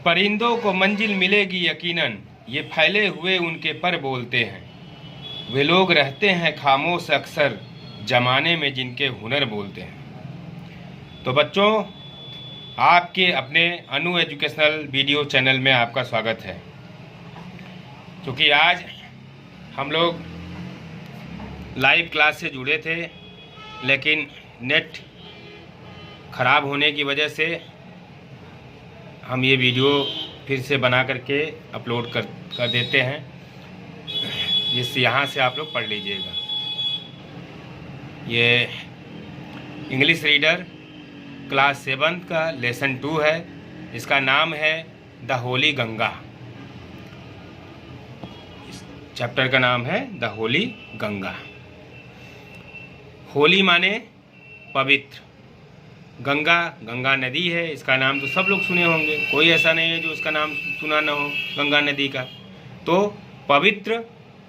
परिंदों को मंजिल मिलेगी यकीनन, ये फैले हुए उनके पर बोलते हैं। वे लोग रहते हैं खामोश अक्सर, जमाने में जिनके हुनर बोलते हैं। तो बच्चों, आपके अपने अनु एजुकेशनल वीडियो चैनल में आपका स्वागत है। क्योंकि आज हम लोग लाइव क्लास से जुड़े थे, लेकिन नेट ख़राब होने की वजह से हम ये वीडियो फिर से बना करके अपलोड कर देते हैं, जिससे यहाँ से आप लोग पढ़ लीजिएगा। ये इंग्लिश रीडर क्लास 7 का लेसन 2 है। इसका नाम है द होली गंगा। इस चैप्टर का नाम है द होली गंगा। होली माने पवित्र, गंगा गंगा नदी है। इसका नाम तो सब लोग सुने होंगे, कोई ऐसा नहीं है जो उसका नाम सुना ना हो, गंगा नदी का। तो पवित्र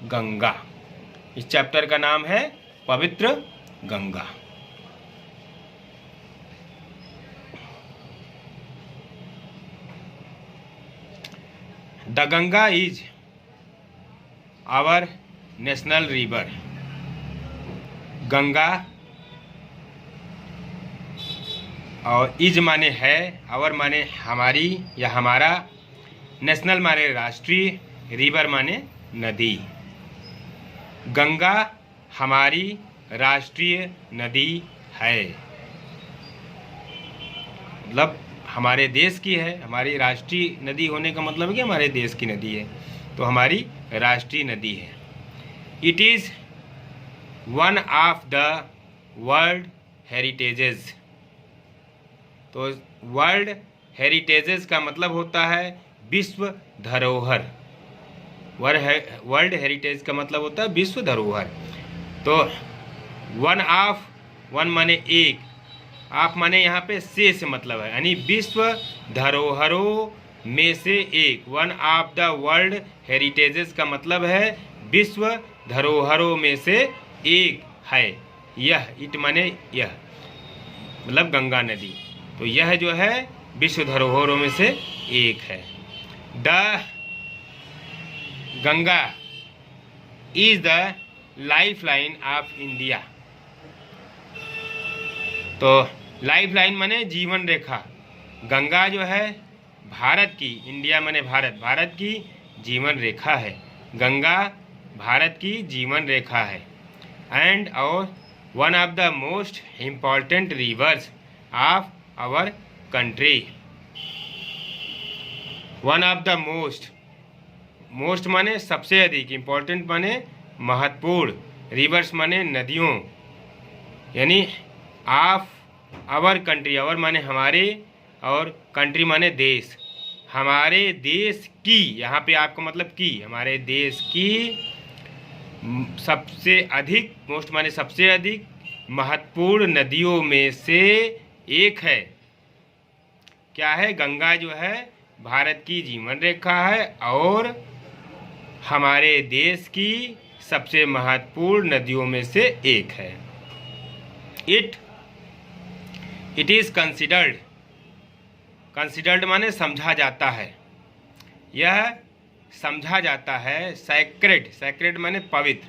गंगा, इस चैप्टर का नाम है पवित्र Ganga. The Ganga is our national river. Ganga और इज माने है, आवर माने हमारी या हमारा, नेशनल माने राष्ट्रीय, रिवर माने नदी। गंगा हमारी राष्ट्रीय नदी है, मतलब हमारे देश की है। हमारी राष्ट्रीय नदी होने का मतलब है कि हमारे देश की नदी है, तो हमारी राष्ट्रीय नदी है। It is one of the world heritages. तो वर्ल्ड हेरिटेजेस का मतलब होता है विश्व धरोहर। वर्ल्ड हेरिटेज का मतलब होता है विश्व धरोहर। तो वन ऑफ, वन माने एक, ऑफ माने यहाँ पे से मतलब है, यानी विश्व धरोहरों में से एक। One of the world heritages का मतलब है विश्व धरोहरों में से एक है यह। इट माने यह, मतलब गंगा नदी। तो यह जो है विश्व धरोहरों में से एक है। The Ganga is the life line of India. तो लाइफ लाइन माने जीवन रेखा। गंगा जो है भारत की, इंडिया माने भारत, भारत की जीवन रेखा है। गंगा भारत की जीवन रेखा है। एंड और one of the most important rivers of our country. One of the most, most माने सबसे अधिक, इम्पॉर्टेंट माने महत्वपूर्ण, रिवर्स माने नदियों, यानी ऑफ आवर कंट्री। आवर माने हमारे और कंट्री माने देश। हमारे देश की, यहाँ पे आपका मतलब की, हमारे देश की सबसे अधिक, मोस्ट माने सबसे अधिक, महत्वपूर्ण नदियों में से एक है। क्या है? गंगा जो है भारत की जीवन रेखा है और हमारे देश की सबसे महत्वपूर्ण नदियों में से एक है। इट इज़ कंसिडर्ड, कंसिडर्ड माने समझा जाता है, यह समझा जाता है। सैक्रेड, सैक्रेड माने पवित्र,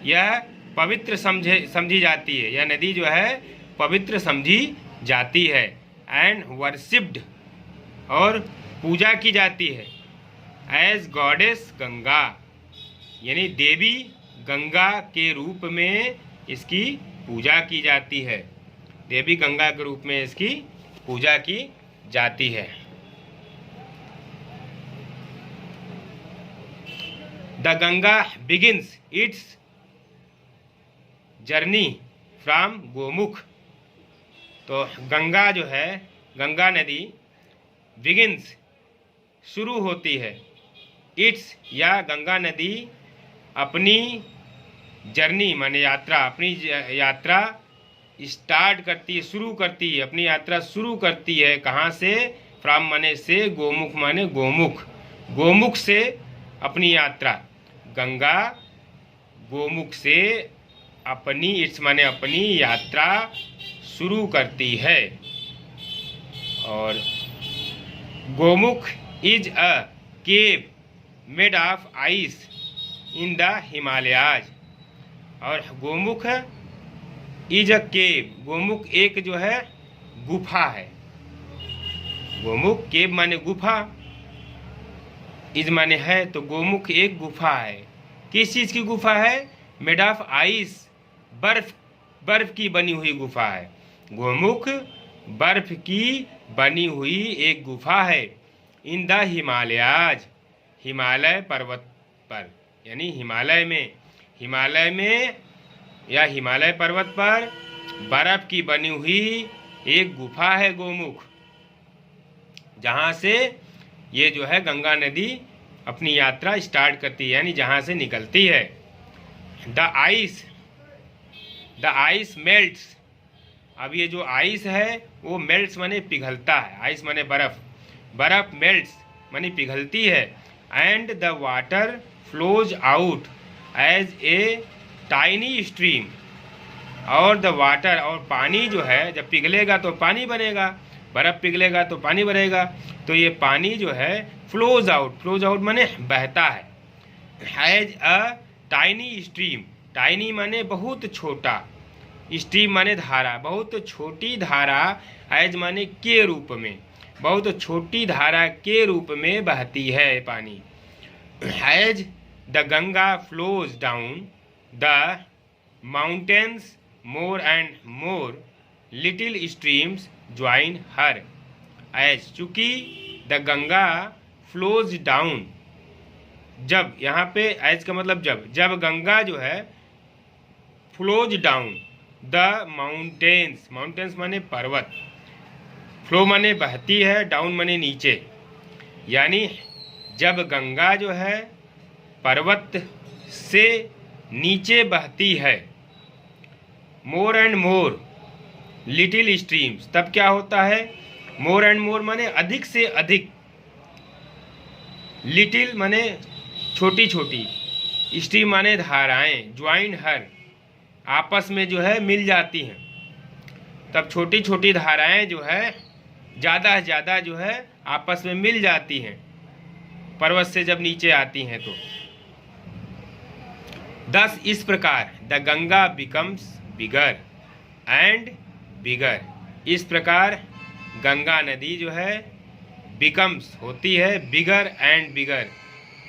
यह पवित्र समझी जाती है। यह नदी जो है पवित्र समझी जाती है। एंड वर्शिप्ड, और पूजा की जाती है। एज गॉडेस गंगा, यानी देवी गंगा के रूप में इसकी पूजा की जाती है। देवी गंगा के रूप में इसकी पूजा की जाती है। The Ganga begins it's journey from Gomukh. तो गंगा जो है, गंगा नदी बिगिंस शुरू होती है, इट्स या गंगा नदी अपनी जर्नी माने यात्रा, अपनी यात्रा स्टार्ट करती है, शुरू करती है, अपनी यात्रा शुरू करती है। कहाँ से? फ्रॉम माने से, गोमुख माने गोमुख, गोमुख से अपनी यात्रा। गंगा गोमुख से अपनी, इट्स माने अपनी यात्रा शुरू करती है। और Gomukh is a cave made of ice in the Himalayas. और गोमुख इज अ केव, गोमुख एक जो है गुफा है। गोमुख केव माने गुफा, इज माने है, तो गोमुख एक गुफा है। किस चीज की गुफा है? मेड ऑफ आइस, बर्फ की बनी हुई गुफा है। गोमुख बर्फ की बनी हुई एक गुफा है। इन द हिमालयाज, हिमालय पर्वत पर, यानी हिमालय में या हिमालय पर्वत पर बर्फ की बनी हुई एक गुफा है गोमुख, जहाँ से ये जो है गंगा नदी अपनी यात्रा स्टार्ट करती है, यानी जहाँ से निकलती है। द आइस मेल्ट्स, अब ये जो आइस है वो मेल्ट्स माने पिघलता है, आइस माने बर्फ मेल्ट्स माने पिघलती है। And the water flows out as a tiny stream, और द वाटर, और पानी जो है जब पिघलेगा तो पानी बनेगा, बर्फ पिघलेगा तो पानी बनेगा, तो ये पानी जो है फ्लोज आउट माने बहता है। As a tiny stream, tiny माने बहुत छोटा, स्ट्रीम माने धारा, बहुत छोटी धारा, एज माने के रूप में, बहुत छोटी धारा के रूप में बहती है पानी। As the Ganga flows down the mountains more and more little streams join her. As, चूंकि द गंगा फ्लोज डाउन, जब, यहाँ पे एज का मतलब जब गंगा जो है फ्लोज डाउन द माउंटेन्स माने पर्वत, फ्लो माने बहती है, डाउन माने नीचे, यानी जब गंगा जो है पर्वत से नीचे बहती है, मोर एंड मोर लिटिल स्ट्रीम्स, तब क्या होता है? मोर एंड मोर माने अधिक से अधिक, लिटिल माने छोटी छोटी, स्ट्रीम माने धाराएं, ज्वाइन हर, आपस में जो है मिल जाती हैं, तब छोटी छोटी धाराएं जो है ज़्यादा से ज़्यादा जो है आपस में मिल जाती हैं पर्वत से जब नीचे आती हैं तो। thus इस प्रकार the Ganga becomes bigger and bigger, इस प्रकार गंगा नदी जो है बिकम्स होती है, बिगर एंड बिगर,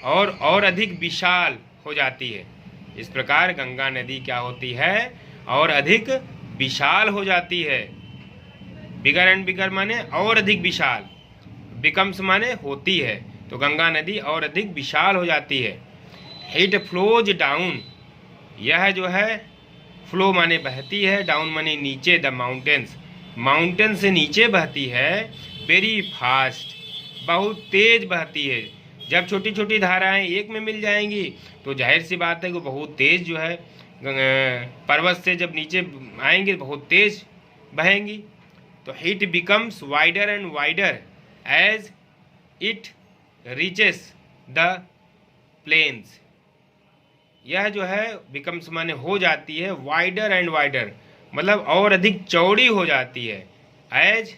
और अधिक विशाल हो जाती है। इस प्रकार गंगा नदी क्या होती है? और अधिक विशाल हो जाती है। बिगर एंड बिगर माने और अधिक विशाल, बिकम्स माने होती है, तो गंगा नदी और अधिक विशाल हो जाती है। इट फ्लोज डाउन, यह जो है फ्लो माने बहती है, डाउन माने नीचे, द माउंटेन से नीचे बहती है, वेरी फास्ट, बहुत तेज बहती है। जब छोटी छोटी धाराएं एक में मिल जाएंगी तो जाहिर सी बात है कि बहुत तेज जो है पर्वत से जब नीचे आएंगे बहुत तेज बहेंगी। तो it becomes wider and wider as it reaches the plains, यह जो है बिकम्स माने हो जाती है, वाइडर एंड वाइडर मतलब और अधिक चौड़ी हो जाती है। एज,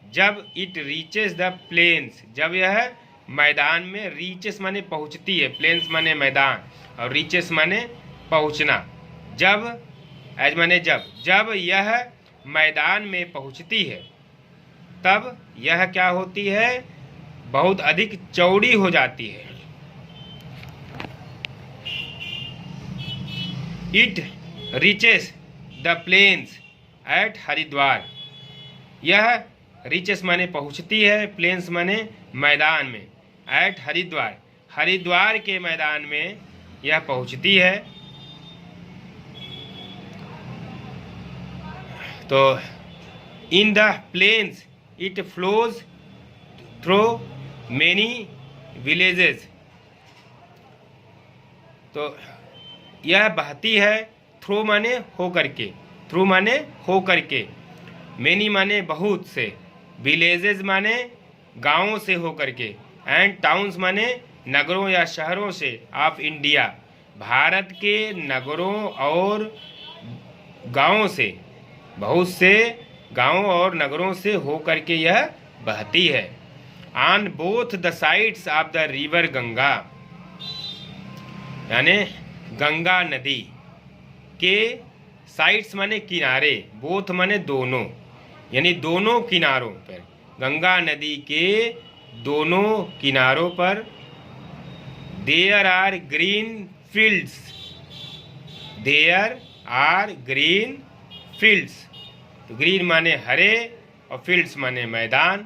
जब इट रीचेस द प्लेन्स, जब यह मैदान में, रीचेस माने पहुंचती है, प्लेन्स माने मैदान और रीचेस माने पहुंचना, जब, एज माने जब यह मैदान में पहुंचती है तब यह क्या होती है? बहुत अधिक चौड़ी हो जाती है। It reaches the plains at Haridwar, यह रीचेस माने पहुंचती है, प्लेन्स माने मैदान में, एट हरिद्वार, हरिद्वार के मैदान में यह पहुंचती है। तो in the plains it flows through many villages, तो यह बहती है, थ्रू माने हो करके, थ्रू माने हो करके, मेनी माने बहुत से, विलेजेस माने गांवों से हो करके, एंड टाउन्स माने नगरों या शहरों से, ऑफ इंडिया, भारत के नगरों और गांवों से, बहुत से गांवों और नगरों से हो करके यह बहती है। On both the sides of the river Ganga, यानी गंगा नदी के साइड्स माने किनारे, बोथ माने दोनों, यानी दोनों किनारों पर, गंगा नदी के दोनों किनारों पर there are green fields, there are green fields. तो ग्रीन माने हरे और फील्ड्स माने मैदान।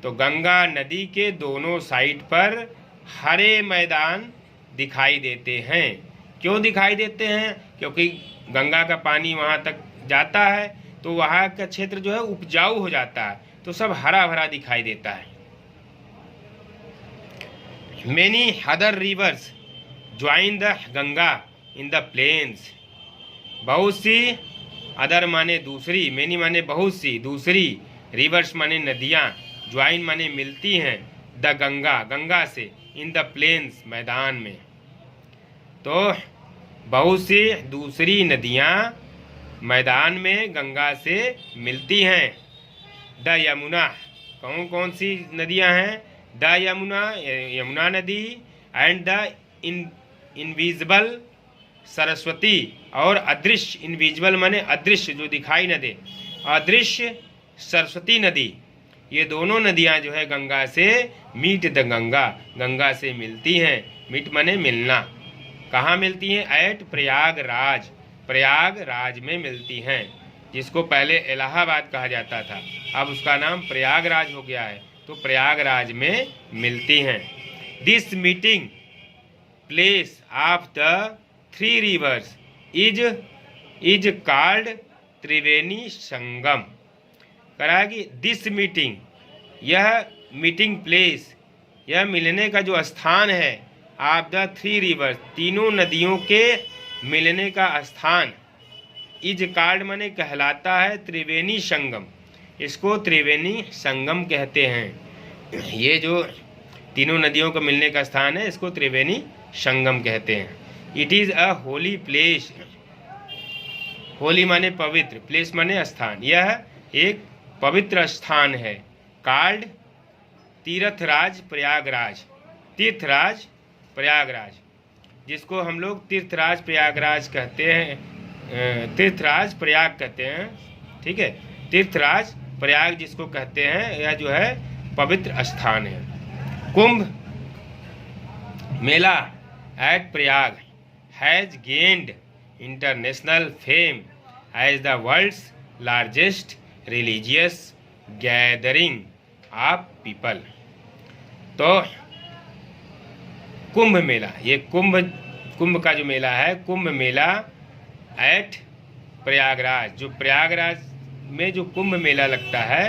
तो गंगा नदी के दोनों साइड पर हरे मैदान दिखाई देते हैं। क्यों दिखाई देते हैं? क्योंकि गंगा का पानी वहाँ तक जाता है तो वहाँ का क्षेत्र जो है उपजाऊ हो जाता है, तो सब हरा भरा दिखाई देता है। Many other rivers join the Ganga in the plains। बहुत सी, अदर माने दूसरी, मेनी माने बहुत सी, दूसरी, रिवर्स माने नदियाँ, ज्वाइन माने मिलती हैं, द गंगा, गंगा से, इन द प्लेन्स, मैदान में। तो बहुत सी दूसरी नदियाँ मैदान में गंगा से मिलती हैं। द यमुना, कौन कौन सी नदियाँ हैं? द यमुना, यमुना नदी, एंड द इनविजिबल सरस्वती, और अदृश्य, इनविजिबल माने अदृश्य, जो दिखाई न दे, अदृश्य सरस्वती नदी। ये दोनों नदियाँ जो है गंगा से मीट द गंगा, गंगा से मिलती हैं। मीट माने मिलना। कहाँ मिलती हैं? एट प्रयागराज, प्रयागराज में मिलती हैं, जिसको पहले इलाहाबाद कहा जाता था, अब उसका नाम प्रयागराज हो गया है। तो प्रयागराज में मिलती हैं। This meeting place of the three rivers is called Triveni Sangam. कराएगी दिस मीटिंग, यह मीटिंग प्लेस, यह मिलने का जो स्थान है, ऑफ द थ्री रिवर्स, तीनों नदियों के मिलने का स्थान, इज कॉल्ड माने कहलाता है त्रिवेणी संगम। इसको त्रिवेणी संगम कहते हैं। ये जो तीनों नदियों को मिलने का स्थान है, इसको त्रिवेणी संगम कहते हैं। It is a holy place, Holi माने पवित्र, प्लेस माने स्थान, यह एक पवित्र स्थान है। कॉल्ड तीर्थराज प्रयागराज, तीर्थराज प्रयागराज, जिसको हम लोग तीर्थराज प्रयागराज कहते हैं, तीर्थराज प्रयाग कहते हैं। ठीक है, तीर्थराज प्रयाग जिसको कहते हैं, यह जो है पवित्र स्थान है। Kumbh Mela at Prayag has gained international fame as the world's largest religious gathering of people. तो कुंभ मेला, ये कुंभ का जो मेला है, कुंभ मेला एट प्रयागराज, जो प्रयागराज में जो कुंभ मेला लगता है,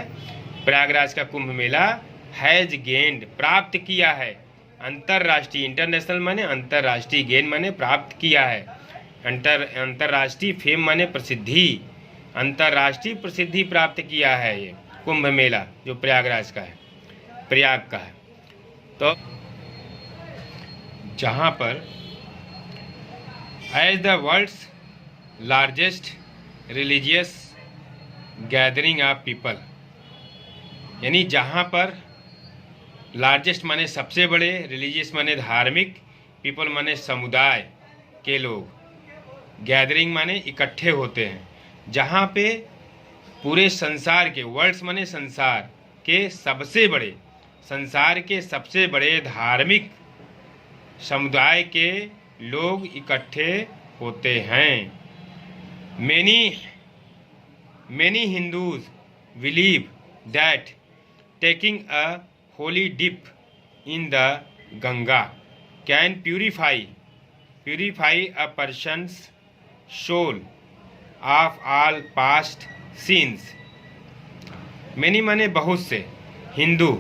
प्रयागराज का कुंभ मेला, हैज गेन्ड प्राप्त किया है, अंतर्राष्ट्रीय, इंटरनेशनल माने अंतर्राष्ट्रीय, गेन माने प्राप्त किया है, अंतर्राष्ट्रीय फेम माने प्रसिद्धि, अंतर्राष्ट्रीय प्रसिद्धि प्राप्त किया है ये कुंभ मेला जो प्रयागराज का है, प्रयाग का है। तो जहाँ पर as the world's largest religious gathering of people, यानी जहाँ पर लार्जेस्ट माने सबसे बड़े, रिलीजियस माने धार्मिक, पीपल माने समुदाय के लोग, गैदरिंग माने इकट्ठे होते हैं, जहाँ पे पूरे संसार के, वर्ल्ड्स माने संसार के सबसे बड़े, संसार के सबसे बड़े धार्मिक समुदाय के लोग इकट्ठे होते हैं। Many Hindus believe that taking a holy dip in the Ganga can purify a person's soul of all past sins। Many माने बहुत से, हिंदू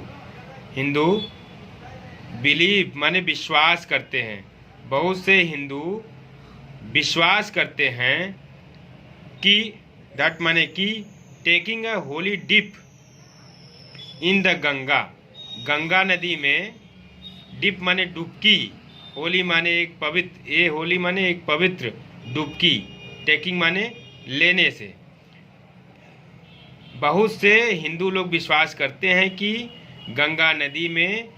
बिलीव माने विश्वास करते हैं, बहुत से हिंदू विश्वास करते हैं कि दैट माने कि taking a holy dip in the Ganga, Ganga नदी में, डिप माने डुबकी, होली माने एक पवित्र, ये होली माने एक पवित्र डुबकी, टेकिंग माने लेने से। बहुत से हिंदू लोग विश्वास करते हैं कि गंगा नदी में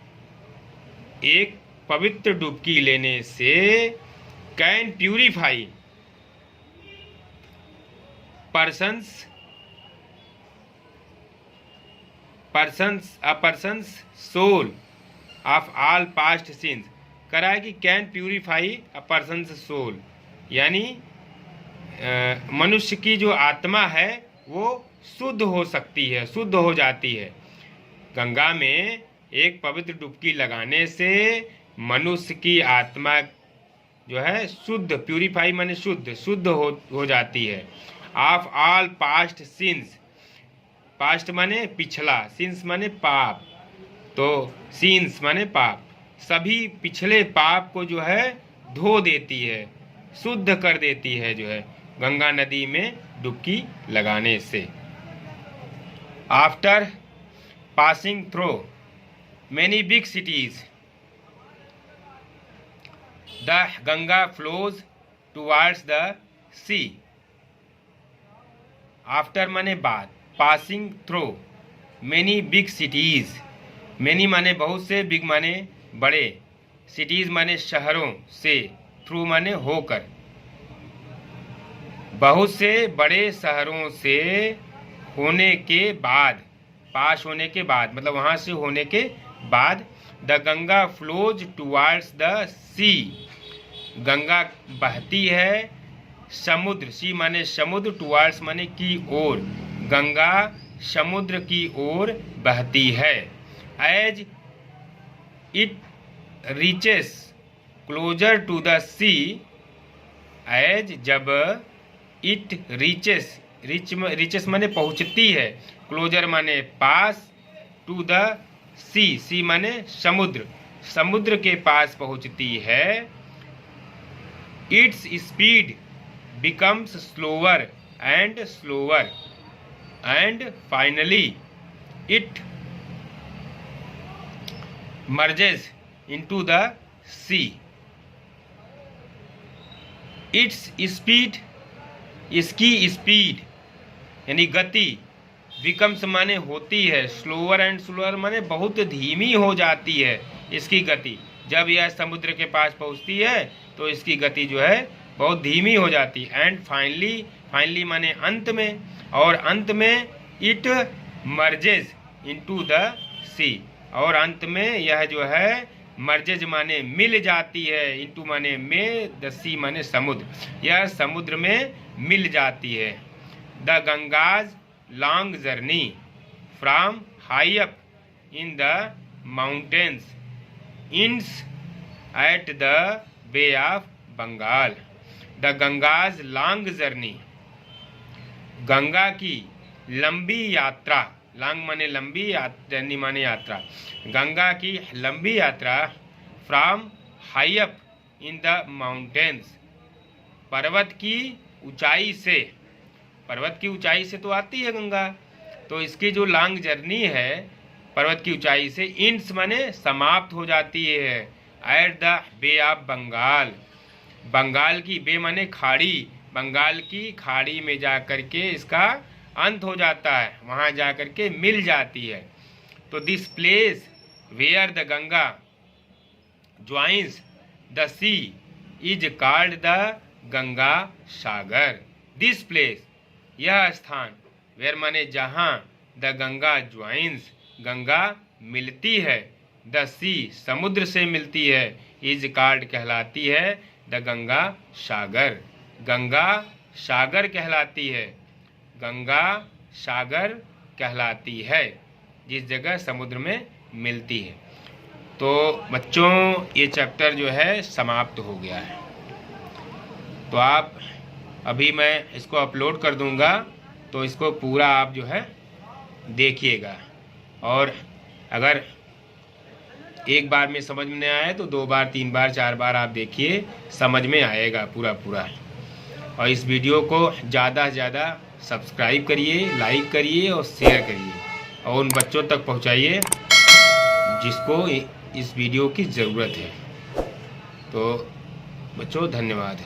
एक पवित्र डुबकी लेने से can purify a person's soul of all past sins। करा है कि can purify a person's soul, यानी मनुष्य की जो आत्मा है वो शुद्ध हो सकती है, शुद्ध हो जाती है। गंगा में एक पवित्र डुबकी लगाने से मनुष्य की आत्मा जो है शुद्ध, प्यूरिफाई माने शुद्ध हो जाती है। Of all past since, past माने पिछला, सिंस माने पाप, तो सिंस माने पाप, सभी पिछले पाप को जो है धो देती है, शुद्ध कर देती है जो है गंगा नदी में डुबकी लगाने से। After passing through many big cities the Ganga flows towards the sea. After माने बाद, passing through many big cities, many माने बहुत से, बिग माने बड़े, सिटीज माने शहरों से, थ्रू माने होकर, बहुत से बड़े शहरों से होने के बाद, पास होने के बाद मतलब वहां से होने के बाद, the Ganga flows towards the sea, Ganga बहती है समुद्र, सी माने समुद्र, टुवार्ड्स माने की ओर, गंगा समुद्र की ओर बहती है। As it reaches closer to the sea, as जब इट रीचेस, रीचेस माने पहुंचती है, क्लोजर माने पास, टू द सी, सी माने समुद्र, समुद्र के पास पहुंचती है। Its speed becomes slower and slower and finally it merges into the sea। its speed, इसकी स्पीड यानी गति, becomes माने होती है, slower and slower माने बहुत धीमी हो जाती है इसकी गति। जब यह समुद्र के पास पहुंचती है तो इसकी गति जो है बहुत धीमी हो जाती है। एंड फाइनली, फाइनली माने अंत में, और अंत में इट मर्जेज इनटू द सी, और अंत में यह जो है मर्जेज माने मिल जाती है, इनटू माने में, द सी माने समुद्र, यह समुद्र में मिल जाती है। The Ganga's long journey from high up in the mountains ends at the Bay of Bengal। The Ganga's long journey, Ganga की लंबी यात्रा, लॉन्ग माने लंबी, जर्नी माने यात्रा, गंगा की लंबी यात्रा from high up in the mountains, पर्वत की ऊंचाई से, पर्वत की ऊंचाई से तो आती है गंगा, तो इसकी जो लॉन्ग जर्नी है पर्वत की ऊंचाई से, इंड्स माने समाप्त हो जाती है at the bay of Bengal, Bengal की, बे माने खाड़ी, बंगाल की खाड़ी में जाकर के इसका अंत हो जाता है, वहाँ जाकर के मिल जाती है। तो this place where the Ganga joins the sea is called the Ganga Sagar. This place, यह स्थान, वेयर माने जहाँ, द गंगा ज्वाइंस, गंगा मिलती है, द सी समुद्र से मिलती है, इज कॉल्ड कहलाती है द गंगा सागर, गंगा सागर कहलाती है, गंगा सागर कहलाती है जिस जगह समुद्र में मिलती है। तो बच्चों ये चैप्टर जो है समाप्त हो गया है। तो आप अभी मैं इसको अपलोड कर दूंगा, तो इसको पूरा आप जो है देखिएगा, और अगर एक बार में समझ में नहीं आया तो 2 बार 3 बार 4 बार आप देखिए, समझ में आएगा पूरा। और इस वीडियो को ज़्यादा से ज़्यादा सब्सक्राइब करिए, लाइक करिए और शेयर करिए, और उन बच्चों तक पहुंचाइए जिसको इस वीडियो की ज़रूरत है। तो बच्चों धन्यवाद।